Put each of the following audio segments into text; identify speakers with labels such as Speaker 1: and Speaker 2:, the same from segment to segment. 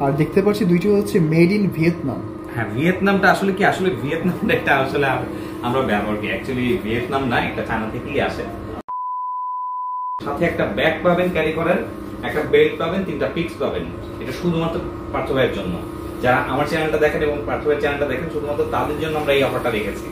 Speaker 1: আর দেখতে পাচ্ছি দুইটি হচ্ছে মেড ইন ভিয়েতনাম।
Speaker 2: হ্যাঁ, ভিয়েতনামটা আসলে কি, আসলে ভিয়েতনামটা একটা আসলে আমরা ব্যবহার করি, অ্যাকচুয়ালি ভিয়েতনাম না, এটা চায়না থেকেই আসে। সাথে একটা ব্যাগ পাবেন ক্যারি করার, একটা বেল্ট পাবেন, 3টা পিক্স পাবেন। এটা শুধুমাত্র পার্থ ভাইয়ের জন্য। যারা আমার চ্যানেলটা দেখেন এবং পার্থ ভাইয়ের চ্যানেলটা দেখেন, শুধুমাত্র তাদের জন্য আমরা এই অফারটা রেখেছি।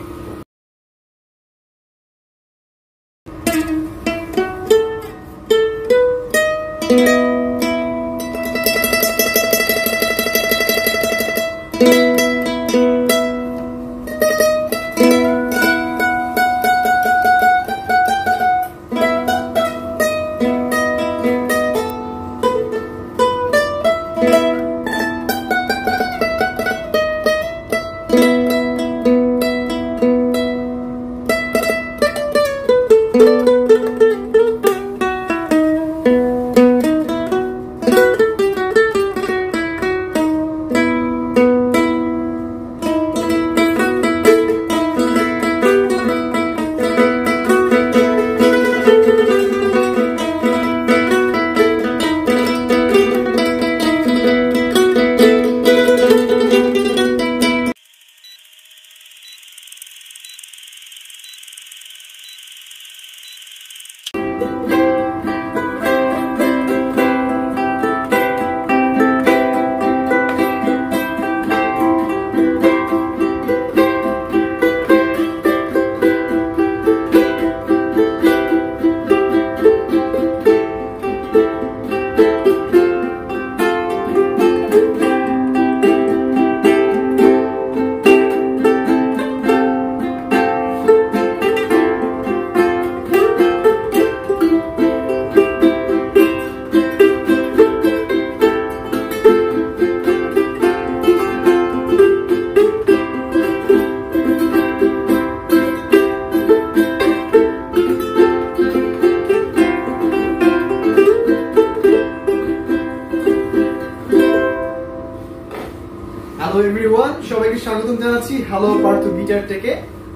Speaker 1: হ্যালো এভরিওয়ান, সবাইকে স্বাগতম জানাচ্ছি হ্যালো পার্থ গিটার থেকে।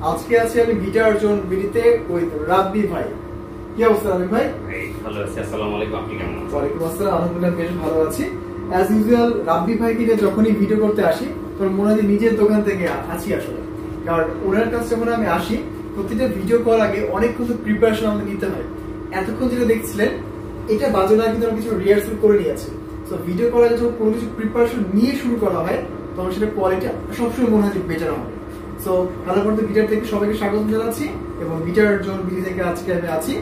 Speaker 1: আজকে আছি আমি গিটার জোন বিডিতে উইথ রাব্বি ভাই। কি অবস্থা রাব্বি ভাই?
Speaker 2: ভালো আছি, আসসালামু আলাইকুম। আপনি কেমন আছেন?
Speaker 1: ওয়ালাইকুম আসসালাম, আলহামদুলিল্লাহ বেশ ভালো আছি। অ্যাজ ইউজুয়াল রাব্বি ভাইকে নিয়ে যখনই ভিডিও করতে আসি তখন মনে হয় নিজের দোকান থেকে আছি আসলে, কারণ ওনার কাছে যখন আমি আসি প্রতিটা ভিডিও করার আগে অনেক কিছু প্রিপারেশন আমাদের নিতে হয়। এতক্ষণ যেটা দেখছিলেন এটা বাজনা কিন্তু আমি কিছু রিহার্সাল করে নিয়েছি। তো ভিডিও করার যখন কোনো কিছু প্রিপারেশন নিয়ে শুরু করা হয় তখন সেটা কোয়ালিটি সবসময় মনে হয় যে বেটার হবে। সো হ্যালো পার্থ গিটার থেকে সবাইকে স্বাগত জানাচ্ছি এবং গিটার জোন বিডি থেকে আজকে আমি আছি।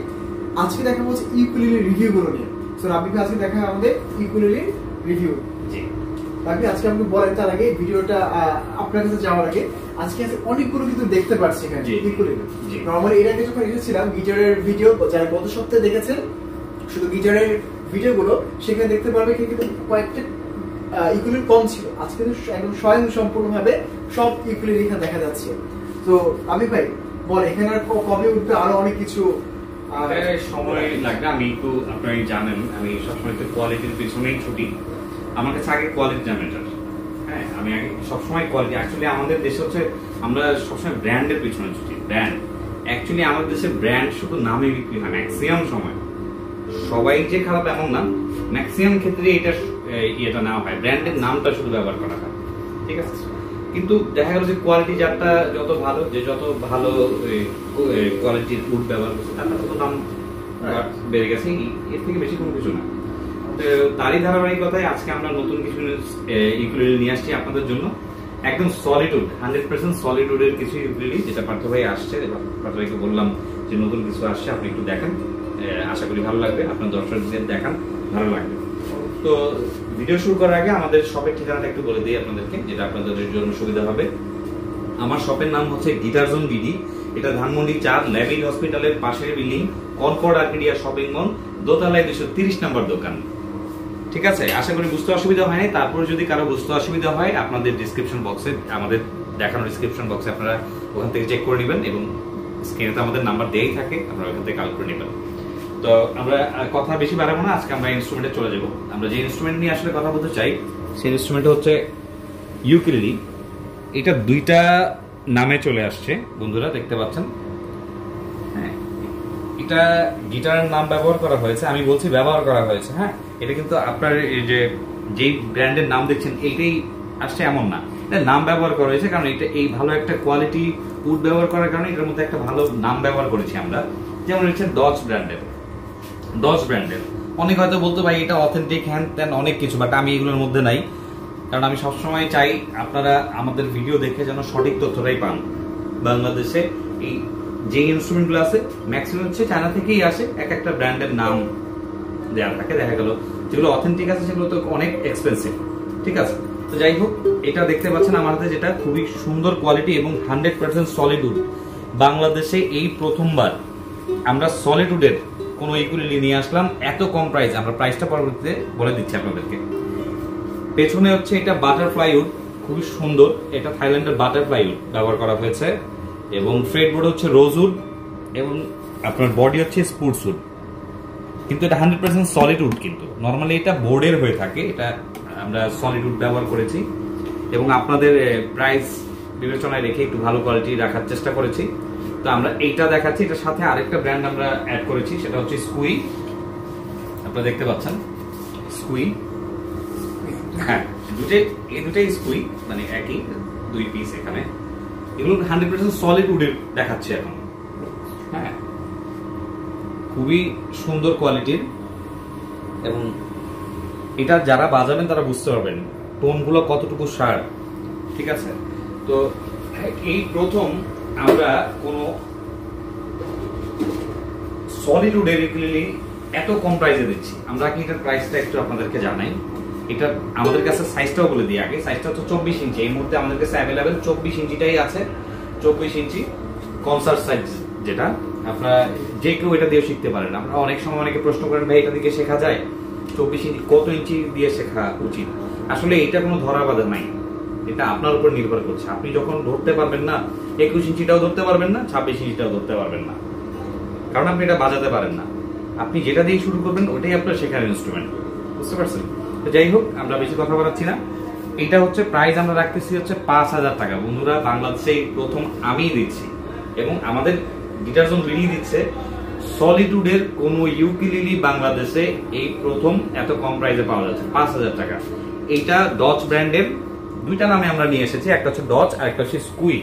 Speaker 1: আজকে দেখা হচ্ছে ইউকুলেলে রিভিউ গুলো নিয়ে। সো রাব্বি ভাই আজকে দেখা আমাদের ইউকুলেলে রিভিউ।
Speaker 2: জি
Speaker 1: রাব্বি, আজকে আমাকে বলেন তার আগে ভিডিওটা আপনার কাছে যাওয়ার আগে আজকে অনেকগুলো কিন্তু দেখতে পাচ্ছি এখানে ইউকুলেলে। নরমালি এর আগে যখন এসেছিলাম গিটারের ভিডিও, যারা গত সপ্তাহে দেখেছেন শুধু গিটারের ভিডিওগুলো, সেখানে দেখতে পারবে কিন্তু কয়েকটা ইকুলেল কম ছিল। আজকে একদম স্বয়ং সম্পূর্ণভাবে সব ইকুলেল এখানে দেখা যাচ্ছে। তো আমি ভাই বল এখানে আর কবে উঠবে, আরো অনেক কিছু
Speaker 2: সময় লাগবে। আমি একটু, আপনারা জানেন আমি সবসময় একটু কোয়ালিটির পিছনেই ছুটি। আমার কাছে আগে কোয়ালিটিটা ম্যাটার। হ্যাঁ, আমি আগে সবসময় কোয়ালিটি। অ্যাকচুয়ালি আমাদের দেশে হচ্ছে আমরা সবসময় ব্র্যান্ডের পিছনে ছুটি। ব্র্যান্ড অ্যাকচুয়ালি আমাদের দেশে ব্র্যান্ড শুধু নামে বিক্রি হয় ম্যাক্সিমাম সময়। সবাই যে খারাপ এমন না, ম্যাক্সিমাম ক্ষেত্রে এটা নেওয়া হয়, ব্র্যান্ডের নামটা শুধু ব্যবহার করা হয়, ঠিক আছে। কিন্তু দেখা গেল যে কোয়ালিটি যারটা যত ভালো, যে যত ভালো কোয়ালিটির উড ব্যবহার করছে তার তত দাম বেড়ে গেছে। এর থেকে বেশি কোনো কিছু না। তারই ধারাবাহিকতায় আজকে আমরা নতুন কিছু ইউকুলেলে নিয়ে আসছি আপনাদের জন্য। একদম সলিড উড, 100% সলিড উডের কিছু ইউকুলেলে, যেটা পার্থ ভাই আসছে। পার্থ ভাইকে বললাম যে নতুন কিছু আসছে, আপনি একটু দেখেন, আশা করি ভালো লাগবে। আপনার দর্শকদের দেখান, ভালো লাগবে। তো ভিডিও শুরু করার আগে আমাদের শপের ঠিকানাটা একটু বলে দিই আপনাদেরকে, যেটা আপনাদের জন্য সুবিধা হবে। আমার শপের নাম হচ্ছে গিটার জোন বিডি। এটা ধানমন্ডি 4 ল্যাবিড হসপিটালের পাশের building, Concord Arcadia shopping mall, দোতলায় 230 নম্বর দোকান। ঠিক আছে, আশা করি বুঝতে অসুবিধা হয়নি। তারপরে যদি কারো বুঝতে অসুবিধা হয়, আপনাদের ডিসক্রিপশন বক্সে, আমাদের দেখানো ডিসক্রিপশন বক্সে আপনারা ওখান থেকে চেক করে নেবেন এবং স্ক্রিনে তো আমাদের নাম্বার দেয়াই থাকে, আপনারা ওখান থেকে কালেক্ট করে নেবেন। তো আমরা কথা বেশি বাড়াবো না, আজকে আমরা ইনস্ট্রুমেন্টে চলে যাব। আমরা যে ইনস্ট্রুমেন্ট নিয়ে আসলে কথা বলতে চাই সেই ইনস্ট্রুমেন্ট হচ্ছে ইউকুলেলে। এটা দুইটা নামে চলে আসছে বন্ধুরা, দেখতে পাচ্ছেন। হ্যাঁ, এটা গিটারের নাম ব্যবহার করা হয়েছে, আমি বলছি ব্যবহার করা হয়েছে। হ্যাঁ, এটা কিন্তু আপনার এই যে যেই ব্র্যান্ডের নাম দেখছেন এইটাই আসছে এমন না, এটা নাম ব্যবহার করা হয়েছে কারণ এটা এই ভালো একটা কোয়ালিটি উড ব্যবহার করার কারণে এটার মধ্যে একটা ভালো নাম ব্যবহার করেছি আমরা। যেমন হচ্ছে ডচ ব্র্যান্ডের অনেক হয়তো বলতো ভাই এটা অথেন্টিক হ্যান ত্যান অনেক কিছু, বাট আমি এগুলোর মধ্যে নাই, কারণ আমি সবসময় চাই আপনারা আমাদের ভিডিও দেখে যেন সঠিক তথ্যটাই পান। বাংলাদেশে এই যে ইনস্ট্রুমেন্টগুলো আছে ম্যাক্সিমাম হচ্ছে চায়না থেকেই আসে, এক একটা ব্র্যান্ডের নাম দেওয়া থাকে, দেখা গেল যেগুলো অথেন্টিক আছে সেগুলো তো অনেক এক্সপেন্সিভ, ঠিক আছে। তো যাই হোক, এটা দেখতে পাচ্ছেন আমার হাতে যেটা খুবই সুন্দর কোয়ালিটি এবং 100% সলিড উড। বাংলাদেশে এই প্রথমবার আমরা সলিড উডের কোনো ইকুইলি নিয়ে আসলাম এত কম প্রাইস। আমরা প্রাইসটা পরবর্তীতে বলে দিচ্ছি আপনাদেরকে। পেছনে হচ্ছে এটা বাটারফ্লাই উড, খুবই সুন্দর, এটা থাইল্যান্ডের বাটারফ্লাই উড ব্যবহার করা হয়েছে এবং ফ্রেড বোর্ড হচ্ছে রোজ উড এবং আপনার বডি হচ্ছে স্পুটস উড। কিন্তু এটা 100% সলিড উড, কিন্তু নর্মালি এটা বোর্ডের হয়ে থাকে, এটা আমরা সলিড উড ব্যবহার করেছি এবং আপনাদের প্রাইস বিবেচনায় রেখে একটু ভালো কোয়ালিটি রাখার চেষ্টা করেছি। তো আমরা এইটা দেখাচ্ছি, এটার সাথে আরেকটা ব্র্যান্ড আমরা অ্যাড করেছি, সেটা হচ্ছে স্কুই। আপনারা দেখতে পাচ্ছেন স্কুই, হ্যাঁ এই দুটাই স্কুই, মানে একই দুই পিস এখানে। এগুলো 100% সলিড উডের দেখাচ্ছে এখন, হ্যাঁ খুবই সুন্দর কোয়ালিটির এবং এটা যারা বাজাবেন তারা বুঝতে পারবেন টোনগুলো কতটুকু শার্প, ঠিক আছে। তো এই প্রথম আমরা কোনো সলিড উডের ইকুইলি এত কম প্রাইসে দিচ্ছি। আমরা কি এটার প্রাইসটা একটু আপনাদেরকে জানাই। এটা আমাদের কাছে সাইজটাও বলে দিই আগে। সাইজটা হচ্ছে 24 ইঞ্চি, এই মুহূর্তে আমাদের কাছে অ্যাভেলেবেল 24 ইঞ্চিটাই আছে। 24 ইঞ্চি কনসার্ট সাইজ, যেটা আপনারা যে কেউ এটা দিয়ে শিখতে পারেন। আমরা অনেক সময় অনেকে প্রশ্ন করেন ভাই এটা দিকে শেখা যায়? 24 ইঞ্চি কত ইঞ্চি দিয়ে শেখা উচিত? আসলে এটা কোনো ধরা বাঁধা নাই, এটা আপনার উপর নির্ভর করছে। আপনি যখন ধরতে পারবেন না 21 ইঞ্চিটাও ধরতে পারবেন না, 26 ইঞ্চিটাও ধরতে পারবেন না, কারণ আপনি এটা বাজাতে পারেন না। আপনি যেটা দিয়ে শুরু করবেন ওটাই আপনার শেখার ইনস্ট্রুমেন্ট, বুঝতে পারছেন? তো যাই হোক, আমরা বেশি কথা বলাচ্ছি না। এটা হচ্ছে প্রাইস আমরা রাখতেছি হচ্ছে 5000 টাকা। বন্ধুরা, বাংলাদেশে প্রথম আমিই দিচ্ছি এবং আমাদের গিটার জোন রিলি দিচ্ছে সলিড উডের কোন ইউকুলেলে বাংলাদেশে এই প্রথম এত কম প্রাইসে পাওয়া যাচ্ছে 5000 টাকা। এইটা ডচ ব্র্যান্ডের, দুইটা নামে আমরা নিয়ে এসেছি, একটা হচ্ছে ডচ আর একটা হচ্ছে স্কুই,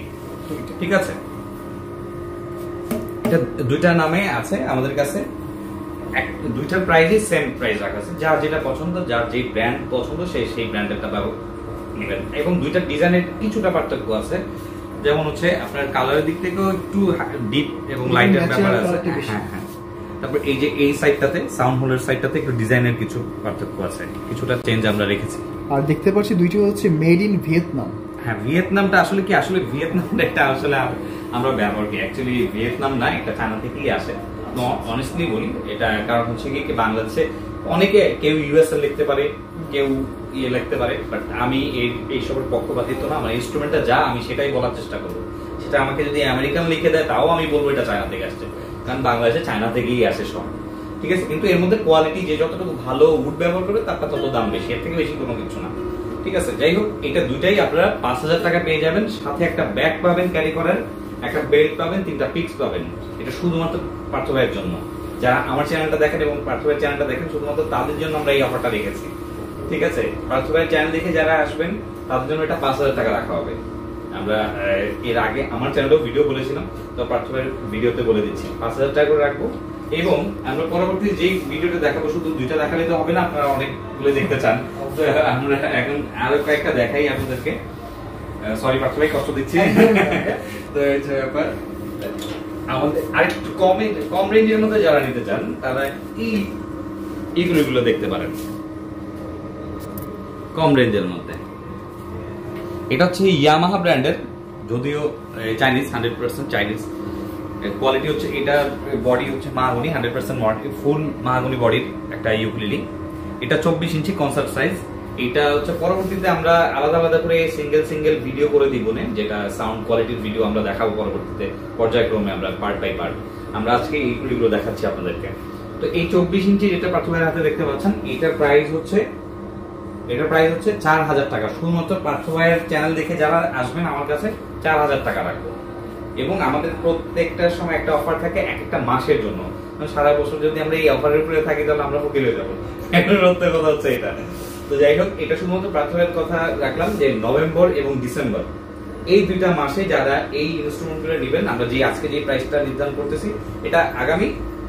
Speaker 2: ঠিক আছে। এটা দুইটা নামে আছে আমাদের কাছে, দুইটার প্রাইসই সেম প্রাইস রাখা আছে। যার যেটা পছন্দ, যার যে ব্র্যান্ড পছন্দ সেই ব্র্যান্ডেরটা নেবেন। এবং দুইটার ডিজাইনের কিছুটা পার্থক্য আছে, যেমন হচ্ছে আপনার কালারের দিক থেকেও একটু ডিপ এবং লাইটের ব্যাপার আছে। হ্যাঁ হ্যাঁ, তারপর এই যে এই সাইডটাতে সাউন্ড হোলের সাইডটাতে একটু ডিজাইনের কিছু পার্থক্য আছে, কিছুটা চেঞ্জ আমরা রেখেছি।
Speaker 1: আর দেখতে পাচ্ছি দুইটা হচ্ছে মেড ইন ভিয়েতনাম।
Speaker 2: হ্যাঁ, ভিয়েতনামটা আসলে কি, আসলে ভিয়েতনামটা এটা আসলে আমরা ব্যবহার করি, অ্যাকচুয়ালি ভিয়েতনাম না, এটা চায়না থেকেই আসে। অনেস্টলি বলি এটা, কারণ হচ্ছে কি বাংলাদেশে অনেকে কেউ ইউএসএ লিখতে পারে, কেউ ইয়ে লিখতে পারে, বাট আমি এইসবের পক্ষপাতিত্ব না। আমার ইনস্ট্রুমেন্টটা যা আমি সেটাই বলার চেষ্টা করবো। সেটা আমাকে যদি আমেরিকান লিখে দেয় তাও আমি বলবো এটা চায়না থেকে আসছে, কারণ বাংলাদেশে চায়না থেকেই আসে সব, ঠিক আছে। কিন্তু এর মধ্যে কোয়ালিটি যে যতটুকু ভালো উড ব্যবহার করে তারটা তত দাম বেশি, এর থেকে বেশি কোনো কিছু না, ঠিক আছে। যাই হোক, এটা দুইটাই আপনারা 5000 টাকা পেয়ে যাবেন, সাথে একটা ব্যাগ পাবেন ক্যারি করার, একটা বেল্ট পাবেন, 3টা পিক্স পাবেন। এটা শুধুমাত্র পার্থ ভাইয়ের জন্য, যারা আমার চ্যানেলটা দেখেন এবং পার্থ ভাইয়ের চ্যানেলটা দেখেন, শুধুমাত্র তাদের জন্য আমরা এই অফারটা রেখেছি, ঠিক আছে। পার্থ ভাইয়ের চ্যানেল দেখে যারা আসবেন তাদের জন্য এটা 5000 টাকা রাখা হবে। আমরা এর আগে আমার চ্যানেলেও ভিডিও বলেছিলাম, তো পার্থ ভাইয়ের ভিডিওতে বলে দিচ্ছি 5000 টাকা করে রাখবো। এবং আমরা পরবর্তী যে ভিডিওটা দেখাবো, শুধু দুইটা দেখালে তো হবে না, আপনারা অনেকগুলো দেখতে চান, তো আমরা এখন আরো কয়েকটা দেখাই আপনাদেরকে। সরি পার্থ ভাই, কষ্ট দিচ্ছি। তো এই ব্যাপার, আমাদের আরেকটু কম রেঞ্জের মধ্যে যারা নিতে চান তারা এইগুলো দেখতে পারেন, কম রেঞ্জের মধ্যে। এটা হচ্ছে ইয়ামাহা ব্র্যান্ডের, যদিও চাইনিজ, 100% চাইনিজ কোয়ালিটি হচ্ছে। এটা বডি হচ্ছে মাহাগনি, 100% ফুল মাহাগনি বডির একটা ইউকুলেলে। এটা 24 ইঞ্চি কনসার্ট সাইজ। এটা হচ্ছে পরবর্তীতে আমরা আলাদা আলাদা করে সিঙ্গেল ভিডিও করে দিব, যেটা সাউন্ড কোয়ালিটির ভিডিও আমরা দেখাবো পরবর্তীতে পর্যায়ক্রমে, আমরা পার্ট বাই পার্ট। আমরা আজকে এইগুলো দেখাচ্ছি আপনাদেরকে। তো এই 24 ইঞ্চি যেটা পার্থভাইয়ের হাতে দেখতে পাচ্ছেন, এটার প্রাইস হচ্ছে 4000 টাকা। শুধুমাত্র পার্থভাইয়ের চ্যানেল দেখে যারা আসবেন আমার কাছে 4000 টাকা রাখবো। এবং আমাদের প্রত্যেকটার সময় একটা অফার থাকে একটা মাসের জন্য। সারা বছর যদি আমরা এই অফারের উপরে থাকি তাহলে আমরা ফকির হয়ে যাবো, কথা হচ্ছে এটা। তো তো যাই হোক, এটা শুধুমাত্র প্রার্থনার কথা রাখলাম যে নভেম্বর এবং ডিসেম্বর এই 2টা মাসে যারা এই ইনস্ট্রুমেন্টগুলো নেবেন, আমরা যে আজকে যে প্রাইসটা নির্ধারণ করতেছি এটা আগামী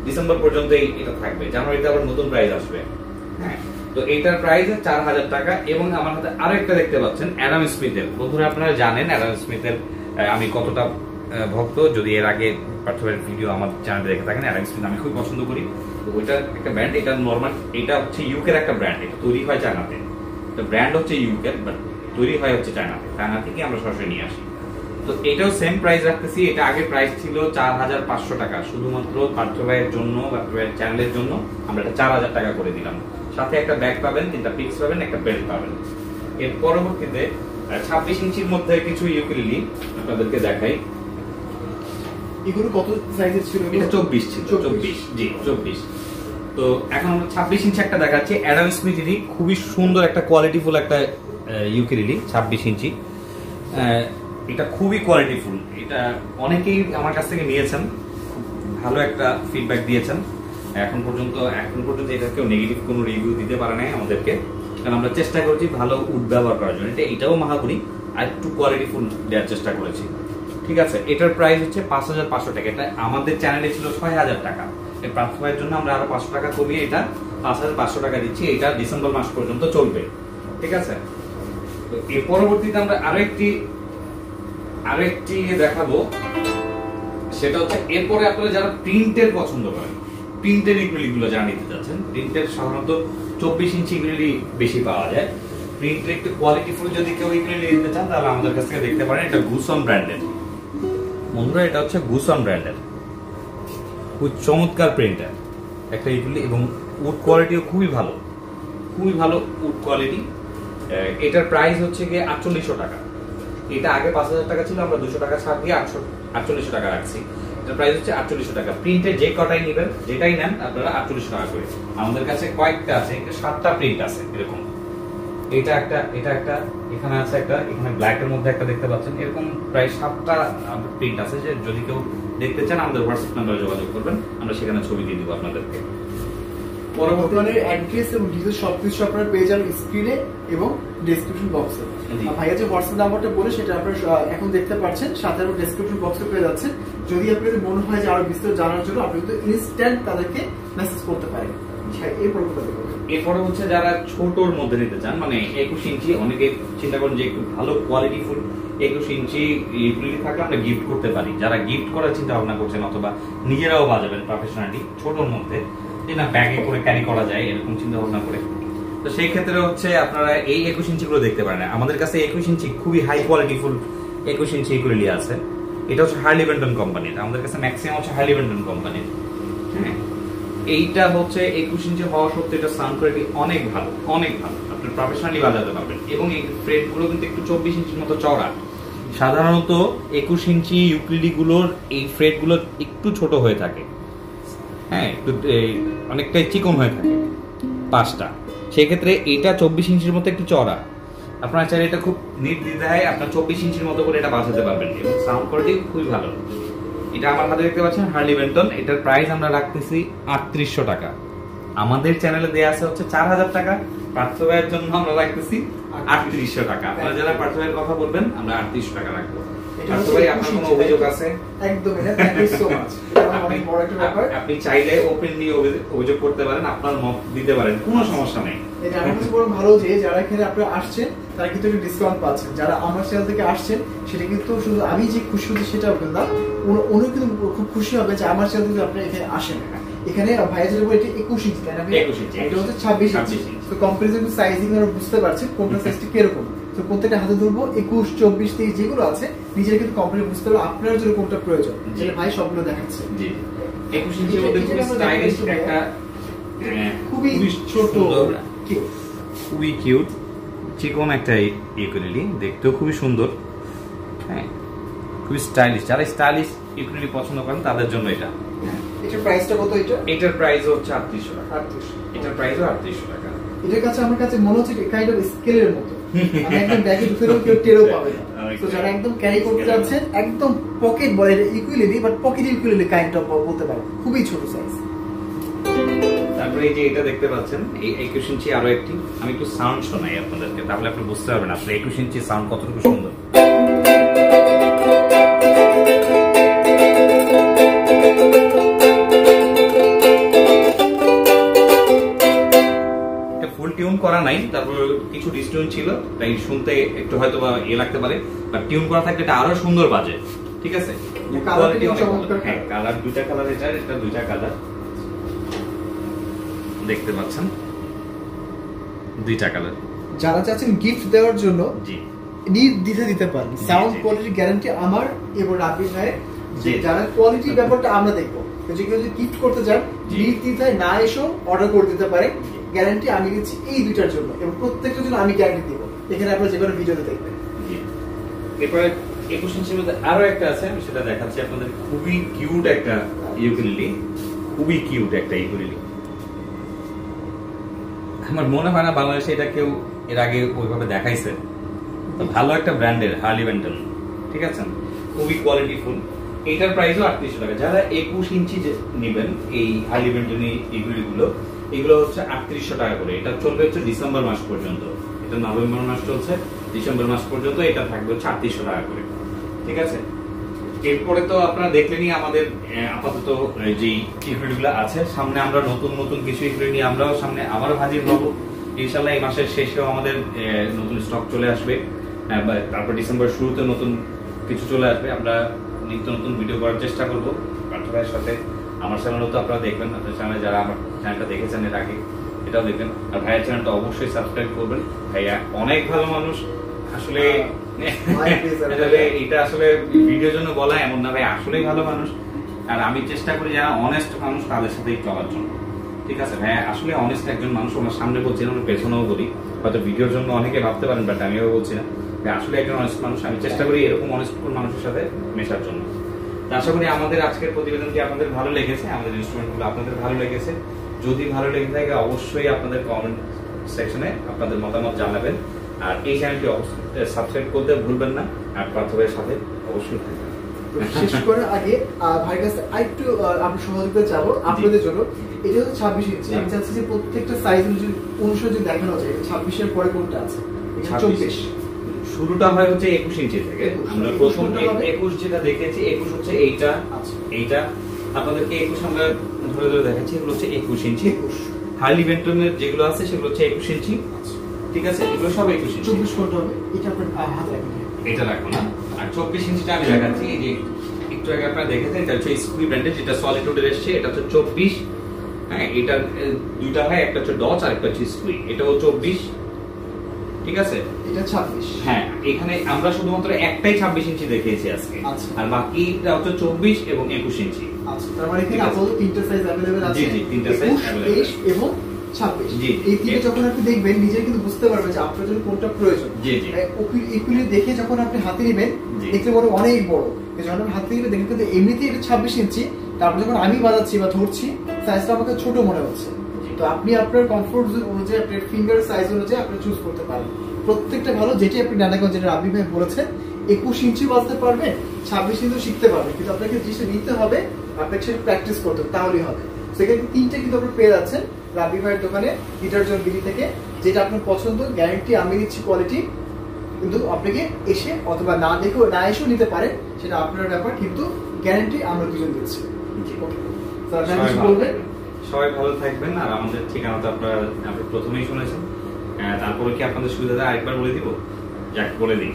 Speaker 2: ডিসেম্বর পর্যন্তই এটা থাকবে, জানুয়ারিতে আবার নতুন প্রাইস আসবে। হ্যাঁ, তো এইটার প্রাইস 4000 টাকা। এবং আমার হাতে আরো একটা দেখতে পাচ্ছেন অ্যাডাম স্মিথের। বন্ধুরা আপনারা জানেন অ্যাডাম স্মিথের আমি কতটা ভক্ত, যদি এর আগে পার্থবের ভিডিও আমার চ্যানেলে দেখে থাকেন। অ্যাডাম স্মিথ আমি খুব পছন্দ করি। তো ওইটা একটা ব্র্যান্ড, এটা নরমাল, এটা হচ্ছে ইউকের একটা ব্র্যান্ড, এটা তৈরি হয় চায়নাতে। তো ব্র্যান্ড হচ্ছে ইউকের, বাট তৈরি হয় হচ্ছে চায়নাতে, চায়না থেকে আমরা সরাসরি নিয়ে আসি। তো এটাও সেম প্রাইস রাখতেছি। এটা আগে প্রাইস ছিল 4500 টাকা, শুধুমাত্র পার্থবের জন্য, পার্থবের চ্যানেলের জন্য আমরা এটা 4000 টাকা করে দিলাম। সাথে একটা ব্যাগ পাবেন, 3টা পিক্স পাবেন, একটা বেল্ট পাবেন। এর পরবর্তীতে 26 ইঞ্চির মধ্যে কিছু ইউকেলেলি আপনাদেরকে দেখাই।
Speaker 1: এগুলো কত সাইজের ছিল?
Speaker 2: এটা 24 ছিল, 24, জি 24। তো এখন আমরা 26 ইঞ্চি একটা দেখাচ্ছি, অ্যাডাম স্মিথেরই খুবই সুন্দর একটা কোয়ালিটিফুল একটা ইউকেলেলি, 26 ইঞ্চি। এটা খুবই কোয়ালিটিফুল, এটা অনেকেই আমার কাছ থেকে নিয়েছেন, ভালো একটা ফিডব্যাক দিয়েছেন। এখন পর্যন্ত এটা কেউ নেগেটিভ কোনো রিভিউ দিতে পারে নাই আমাদেরকে, কারণ আমরা চেষ্টা করেছি ভালো উড ব্যবহার করার জন্য। এটাও মাহাগুড়ি, আর একটু কোয়ালিটিফুল দেওয়ার চেষ্টা করেছি। ঠিক আছে, এটার প্রাইস হচ্ছে 5500 টাকা। এটা আমাদের চ্যানেলে ছিল 6000 টাকা। এর প্রার্থনার জন্য আমরা আরো 500 টাকা কমিয়ে এটা 5500 টাকা দিচ্ছি। এটা ডিসেম্বর মাস পর্যন্ত চলবে। ঠিক আছে, তো এর পরবর্তীতে আমরা আরেকটি দেখাবো, সেটা হচ্ছে এরপরে আপনারা যারা প্রিন্টের পছন্দ করেন, প্রিন্টের ইকুইলিগুলো যারা নিতে যাচ্ছেন, প্রিন্টের সাধারণত 24 ইঞ্চি ইকুইলি বেশি পাওয়া যায়। প্রিন্টের একটু কোয়ালিটিফুল যদি কেউ ইকুইলি নিতে চান তাহলে আমাদের কাছ থেকে দেখতে পারেন। এটা গুসন ব্র্যান্ডের। বন্ধুরা, এটা হচ্ছে গুসন ব্র্যান্ডের, খুব চমৎকার প্রিন্টার একটা ইকুইলি, এবং উড কোয়ালিটিও খুবই ভালো উড কোয়ালিটি। এটার প্রাইস হচ্ছে গিয়ে 4800 টাকা। এটা আগে 5000 টাকা ছিল, আমরা 200 টাকা ছাড় দিয়ে 4800 টাকা রাখছি। এটার প্রাইস হচ্ছে 4800 টাকা। প্রিন্টের যে কটাই নেবেন, যেটাই নেন আপনারা 4800 টাকা করে। আমাদের কাছে কয়েকটা আছে, 7টা প্রিন্ট আছে এরকম। এটা একটা, এখানে আছে একটা, এখানে ব্ল্যাক এর মধ্যে একটা দেখতে পাচ্ছেন। এরকম প্রায় 7টা প্রিন্ট আছে। যে যদি কেউ দেখতে চান আমাদের হোয়াটসঅ্যাপ নাম্বারে যোগাযোগ করবেন, আমরা সেখানে ছবি দিয়ে দিব আপনাদেরকে।
Speaker 1: পরবর্তীতে অ্যাড্রেস এবং ডিটেইলস সবকিছু আপনারা পেয়ে যাবেন স্ক্রিনে এবং ডেসক্রিপশন বক্সে। ভাইয়া যে হোয়াটসঅ্যাপ নাম্বারটা বলে সেটা আপনারা এখন দেখতে পাচ্ছেন, সাথে আরো ডেসক্রিপশন বক্সে পেয়ে যাচ্ছেন। যদি আপনাদের মনে হয় যে আরো বিস্তারিত জানার জন্য আপনি কিন্তু ইনস্ট্যান্ট তাদেরকে মেসেজ করতে পারেন।
Speaker 2: এরপরে হচ্ছে যারা ছোটর মধ্যে নিতে চান, মানে 21 ইঞ্চি, অনেকে চিন্তা করেন যে একটু ভালো কোয়ালিটিফুল 21 ইঞ্চি ইউটিলিটি থাকলে আমরা গিফট করতে পারি। যারা গিফট করার চিন্তা ভাবনা করছেন অথবা নিজেরাও বাজাবেন প্রফেশনালি ছোটর মধ্যে, যে না ব্যাগে করে ক্যারি করা যায় এরকম চিন্তা ভাবনা করে, তো সেই ক্ষেত্রে হচ্ছে আপনারা এই 21 ইঞ্চি গুলো দেখতে পারেন। আমাদের কাছে 21 ইঞ্চি খুবই হাই কোয়ালিটিফুল 21 ইঞ্চি ইকুইলি আছে। এটা হচ্ছে হার্লি বেন্টন কোম্পানির। আমাদের কাছে ম্যাক্সিমাম হচ্ছে হার্লি বেন্টন কোম্পানির। হ্যাঁ, এইটা হচ্ছে 21 ইঞ্চি হওয়া সত্ত্বেও এটা সাউন্ড কোয়ালিটি অনেক ভালো। আপনি প্রফেশনালি বাজাতে পারবেন। এবং এই ফ্রেট গুলো কিন্তু একটু 24 ইঞ্চির মতো চওড়া। সাধারণত 21 ইঞ্চি ইউকেলেলি গুলোর এই ফ্রেট গুলো একটু ছোট হয়ে থাকে, হ্যাঁ, একটু অনেকটাই চিকন হয়ে থাকে পাঁচটা। সেই ক্ষেত্রে এটা 24 ইঞ্চির মতো একটু চওড়া। আপনারা চাইলে এটা খুব নির্দ্বিধায় আপনার 24 ইঞ্চির মতো করে এটা বাজাতে পারবেন, এবং সাউন্ড কোয়ালিটি খুবই ভালো। এটা আমার হাতে দেখতে পাচ্ছেন হার্লি বেন্টন। এটার প্রাইস আমরা রাখতেছি 3800 টাকা। আমাদের চ্যানেলে দেয়া আছে হচ্ছে 4000 টাকা। পার্থবাইয়ের জন্য আমরা রাখতেছি 3800 টাকা। আপনারা যারা পার্থবাইয়ের কথা বলবেন আমরা 3800 টাকা রাখবো। পার্থবাই, আপনার কোনো অভিযোগ আছে?
Speaker 1: একদম না, থ্যাংক ইউ সো মাচ। এটা অনেক বড় একটা ব্যাপার।
Speaker 2: আপনি চাইলে ওপেনলি অভিযোগ করতে পারেন, আপনার মত দিতে পারেন, কোনো সমস্যা নেই।
Speaker 1: এটা আমার কাছে বড় ভালো যে যারা এখানে আপনারা আসছেন তারা কিন্তু একটা ডিসকাউন্ট পাচ্ছেন। যারা আমার চ্যানেল থেকে আসছেন সেটা কিন্তু শুধু আমি যে খুশি হচ্ছি সেটাও কিন্তু না, উনি কিন্তু খুব খুশি হবে যে আমার চ্যানেল থেকে আপনারা এখানে আসেন। এখানে ভাইয়া যেটা বলে এটা 21 ইঞ্চি, তাই না?
Speaker 2: 21 ইঞ্চি,
Speaker 1: এটা হচ্ছে 26 ইঞ্চি। তো কম্পারিজন সাইজিং আমরা বুঝতে পারছি কোনটা সাইজটা কিরকম। তো প্রত্যেকটা হাতে ধরবো 21, 24, 23 যেগুলো আছে নিজের কিন্তু কম্পারি বুঝতে পারবো আপনার জন্য কোনটা প্রয়োজন। যেটা ভাই সবগুলো দেখাচ্ছে।
Speaker 2: জি, 21 ইঞ্চির মধ্যে খুব স্টাইলিশ একটা,
Speaker 1: খুবই ছোট,
Speaker 2: খুবই কিউট চিকন একটা ইউকেলেলি, দেখতেও খুবই সুন্দর। হ্যাঁ, খুবই স্টাইলিশ। যারা স্টাইলিশ ইউকেলেলি পছন্দ করেন তাদের জন্য এটা।
Speaker 1: এটার প্রাইসটা কত? এটার
Speaker 2: প্রাইস হচ্ছে 3800 টাকা।
Speaker 1: 3800।
Speaker 2: এটার প্রাইসও 3800 টাকা।
Speaker 1: এটার কাছে আমার কাছে মনে হচ্ছে কাইন্ড অফ স্কেলের মতো। আমি একদম ব্যাগে ঢুকেও কেউ টেরও পাবে না। তো যারা একদম ক্যারি করতে যাচ্ছেন, একদম পকেট বলে equality, but pocket equality kind of বলতে পারো, খুবই ছোট সাইজ।
Speaker 2: তারপরে এই যে এটা দেখতে পাচ্ছেন, এই 21 ইঞ্চি আরো একটি, আমি একটু সাউন্ড শোনাই আপনাদেরকে, তাহলে আপনি বুঝতে পারবেন আসলে 21 ইঞ্চি সাউন্ড কতটুকু সুন্দর। ফুল টিউন করা নাই, তারপর কিছু ডিসটিউন ছিল, তাই শুনতে একটু হয়তো বা লাগতে পারে, বাট টিউন করা থাকলে এটা আরো সুন্দর বাজে। ঠিক আছে, হ্যাঁ কালার দুইটা কালার, এটা দুইটা কালার দেখতে পাচ্ছেন, দুইটা কালার।
Speaker 1: যারা চাচ্ছেন গিফট দেওয়ার জন্য
Speaker 2: জি
Speaker 1: নির্দ্বিধায় দিতে পারেন, সাউন্ড কোয়ালিটি গ্যারান্টি আমার এবং রাব্বি ভাইয়ের। যারা কোয়ালিটি ব্যাপারটা আমরা দেখবো, যে কেউ যদি গিফট করতে চান নির্দ্বিধায় না এসেও অর্ডার করে দিতে পারে। গ্যারান্টি আমি দিচ্ছি এই দুইটার জন্য, এবং প্রত্যেকটার জন্য আমি গ্যারান্টি দিব। এখানে আপনারা যে কোনো ভিডিওতে দেখবেন।
Speaker 2: এরপরে 21 ইঞ্চির মধ্যে আরো একটা আছে, আমি সেটা দেখাচ্ছি আপনাদের। খুবই কিউট একটা ইউকেলেলে, খুবই কিউট একটা ইউকেলেলে। আমার মনে হয় না বাংলাদেশে এটা কেউ এর আগে ওইভাবে দেখাইছে। তো ভালো একটা ব্র্যান্ডের হার্লি বেন্টন, ঠিক আছে, খুবই কোয়ালিটিফুল। এটার প্রাইসও 3800 টাকা। যারা 21 ইঞ্চি নেবেন এই হার্লি বেন্টন এইগুলো, এগুলো হচ্ছে 3800 টাকা করে। এটা চলবে হচ্ছে ডিসেম্বর মাস পর্যন্ত। এটা নভেম্বর মাস চলছে, ডিসেম্বর মাস পর্যন্ত এটা থাকবে হচ্ছে 3800 টাকা করে। ঠিক আছে, এরপরে তো আপনারা দেখলেনই আমাদের আপাতত যে ইকুইপমেন্টগুলো আছে। সামনে আমরা নতুন নতুন কিছু ইকুইপমেন্ট নিয়ে আমরাও সামনে আবারও হাজির হব ইনশাআল্লাহ। এই মাসের শেষেও আমাদের নতুন স্টক চলে আসবে, তারপর ডিসেম্বর শুরুতে নতুন কিছু চলে আসবে। আমরা নিত্য নতুন ভিডিও করার চেষ্টা করবো পার্থভাইয়ের সাথে। আমার চ্যানেলও তো আপনারা দেখবেন, আপনার চ্যানেলে যারা আমার চ্যানেলটা দেখেছেন এর আগে এটাও দেখবেন। আর ভাইয়ের চ্যানেলটা অবশ্যই সাবস্ক্রাইব করবেন। ভাইয়া অনেক ভালো মানুষ আসলে। এটা আসলে ভিডিওর জন্য বলা এমন না, ভাই আসলেই ভালো মানুষ। আর আমি চেষ্টা করি যারা অনেস্ট মানুষ তাদের সাথেই চলার জন্য। ঠিক আছে, ভাই আসলে অনেস্ট একজন মানুষ। আমার সামনে বলছি না, আমি পেছনেও বলি। হয়তো ভিডিওর জন্য অনেকে ভাবতে পারেন, বাট আমিও বলছি না, আসলে একজন অনেস্ট মানুষ। আমি চেষ্টা করি এরকম অনেস্ট মানুষের সাথে মেশার জন্য। আশা করি আমাদের আজকের প্রতিবেদনটি আপনাদের ভালো লেগেছে, আমাদের ইনস্ট্রুমেন্টগুলো আপনাদের ভালো লেগেছে। যদি ভালো লেগে থাকে অবশ্যই আপনাদের কমেন্ট সেকশনে আপনাদের মতামত জানাবেন। আর এই চ্যানেলটি সাবস্ক্রাইব করতে ভুলবেন না। আর পার্থবের সাথে অবশ্যই থাকবেন।
Speaker 1: শেষ করার আগে ভাইয়ের কাছে আরেকটু আমি সহযোগিতা চাবো আপনাদের জন্য। এটা হচ্ছে 26 ইঞ্চি। আমি চাচ্ছি যে প্রত্যেকটা সাইজ অনুসারে যদি দেখানো যায় 26 এর পরে কোনটা আছে। 24
Speaker 2: শুরুটা হয় হচ্ছে 21 ইঞ্চি থেকে। আমরা প্রথম 21 যেটা দেখেছি, 21 হচ্ছে এইটা, এইটা আপনাদেরকে 21 আমরা ধরে ধরে দেখাচ্ছি। এগুলো হচ্ছে 21 ইঞ্চি। হার্লি বেন্টনের যেগুলো আছে সেগুলো হচ্ছে 21 ইঞ্চি। ঠিক আছে, এগুলো সব 21 ইঞ্চি।
Speaker 1: 24 কোনটা হবে এটা আপনার হাতে রাখবেন,
Speaker 2: এটা রাখবো না। আর 24 ইঞ্চিটা আমি দেখাচ্ছি। এই যে একটু আগে আপনারা দেখেছেন, এটা হচ্ছে স্কুই ব্র্যান্ডের, যেটা সলিডউডের এসেছে। এটা হচ্ছে 24। হ্যাঁ, এটা দুইটা হয়, একটা হচ্ছে ডচ আর একটা হচ্ছে স্কুই। এটাও 24। ঠিক আছে,
Speaker 1: এটা 26।
Speaker 2: হ্যাঁ, এখানে আমরা শুধুমাত্র একটাই 26 ইঞ্চি দেখিয়েছি আজকে। আর বাকিটা হচ্ছে 24 এবং 21 ইঞ্চি।
Speaker 1: আচ্ছা, তার মানে এখানে আপাতত তিনটা সাইজ अवेलेबल আছে।
Speaker 2: জি জি, তিনটা সাইজ अवेलेबल
Speaker 1: 21 এবং 26। এই তিনটা যখন আপনি দেখবেন নিজে কিন্তু বুঝতে পারবেন যে আপনার জন্য কোনটা প্রয়োজন।
Speaker 2: জি জি,
Speaker 1: এগুলি দেখে যখন আপনি হাতে নেবেন দেখতে বড় অনেক বড়, যখন আপনি হাতে নেবেন দেখেন কিন্তু এমনিতেই এটা 26 ইঞ্চি। তারপর যখন আমি বাজাচ্ছি বা ধরছি সাইজটা আমাকে ছোট মনে হচ্ছে। তো আপনি আপনার কমফোর্ট অনুযায়ী আপনার ফিঙ্গার সাইজ অনুযায়ী আপনি চুজ করতে পারেন। প্রত্যেকটা ভালো, যেটি আপনি ডানাগঞ্জ যেটা রাব্বি ভাই বলেছেন 21 ইঞ্চি বাজতে পারবেন, 26 ইঞ্চি শিখতে পারবেন। কিন্তু আপনাকে জিনিসটা নিতে হবে, আপনাকে সেটা প্র্যাকটিস করতে হবে, তাহলেই হবে। সেখানে তিনটে কিন্তু আপনি পেয়ে যাচ্ছেন রাব্বি ভাইয়ের দোকানে গিটার জোন বিডি থেকে। যেটা আপনার পছন্দ, গ্যারান্টি আমি দিচ্ছি কোয়ালিটি। কিন্তু আপনাকে এসে অথবা না দেখেও না এসেও নিতে পারেন, সেটা আপনার ব্যাপার, কিন্তু গ্যারান্টি আমরা দুজন দিচ্ছি।
Speaker 2: সবাই ভালো থাকবেন। আর আমাদের ঠিকানা তো আপনারা প্রথমেই শুনেছেন। তারপরে কি আপনাদের সুবিধা আরেকবার বলে দিব? যাক, বলে দিই।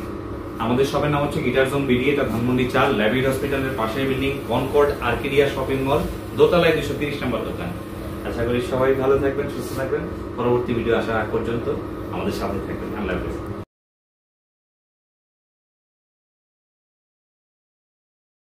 Speaker 2: আমাদের শপের নাম হচ্ছে গিটার জোন বিডি। এটা ধানমন্ডি 4 ল্যাবিড হসপিটালের পাশের building, Concord Arcadia shopping mall, দোতলায় 230 নম্বর দোকান। আশা করি সবাই ভালো থাকবেন, সুস্থ থাকবেন। পরবর্তী ভিডিও আসার আগ পর্যন্ত আমাদের সাথে থাকবেন। আল্লাহ হাফেজ।